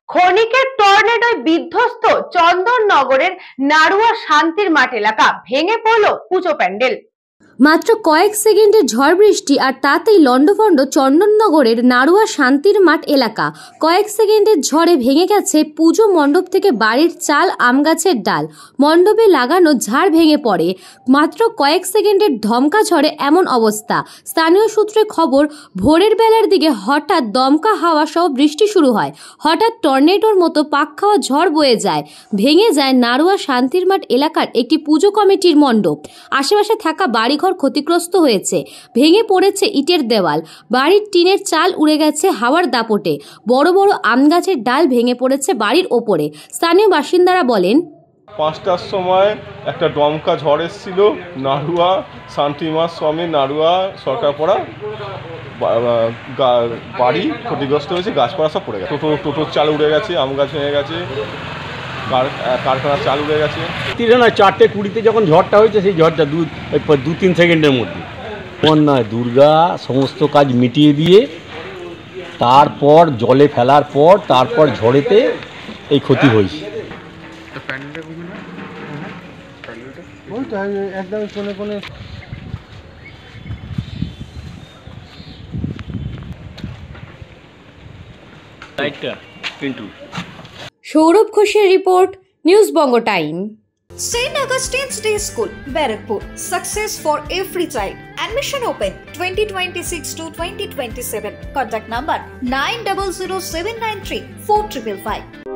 ক্ষণিকের টর্নেডোয় বিধ্বস্ত চন্দননগরের নাড়ুয়া শান্তির মাঠ এলাকা, ভেঙে পড়ল পুজো প্যান্ডেল। মাত্র কয়েক সেকেন্ডের ঝড় বৃষ্টি আর তাতেই লন্ডভন্ড চন্দননগরের নাড়ুয়া শান্তির মাঠ এলাকা। কয়েক সেকেন্ডের ঝড়ে ভেঙে গেছে পুজো মণ্ডপ থেকে বাড়ির চাল, আম গাছের ডাল, মণ্ডপে লাগানো ঝাড় ভেঙে পড়ে। মাত্র কয়েক সেকেন্ডের ধমকা ঝড়ে এমন অবস্থা। স্থানীয় সূত্রে খবর, ভোরের বেলার দিকে হঠাৎ দমকা হাওয়া সহ বৃষ্টি শুরু হয়। হঠাৎ টর্নেডোর মতো পাক খাওয়া ঝড় বয়ে যায়। ভেঙে যায় নাড়ুয়া শান্তির মাঠ এলাকার একটি পুজো কমিটির মণ্ডপ। আশেপাশে থাকা বাড়িঘর ক্ষতিগ্রস্ত হয়েছে। ভেঙে পড়েছে ইটের দেওয়াল, বাড়ির টিনের চাল উড়ে গেছে হাওয়ার দাপটে। বড় বড় আম গাছের ডাল ভেঙে পড়েছে বাড়ির ওপরে। স্থানীয় বাসিন্দারা বলেন, 5টার সময় একটা দমকা ঝড় এসেছিল। নাড়ুয়া শান্তিমা স্বামী নাড়ুয়া সরকারপাড়া বাড়ি ক্ষতিগ্রস্ত হয়েছে, গাছপালা সব পড়ে গেছে। টোটোর চাল উড়ে গেছে, আম গাছ ভেঙে গেছে, কারখানার চাল উড়ে গেছে। 4:20 যখন ঝড়টা হয়েছে, সেই ঝড়টা 2-3 সেকেন্ডের মধ্যে নয় দুর্গা সমস্ত কাজ মিটিয়ে দিয়ে তারপর জলে ফেলার পর তারপর ঝড়েতে এই ক্ষতি হয়েছে। সৌরভ ঘোষের report, news Banga time. St. Augustine's Day School, Barakpur. Success for every child. Admission open 2026 to 2027. Contact number 900793 4555.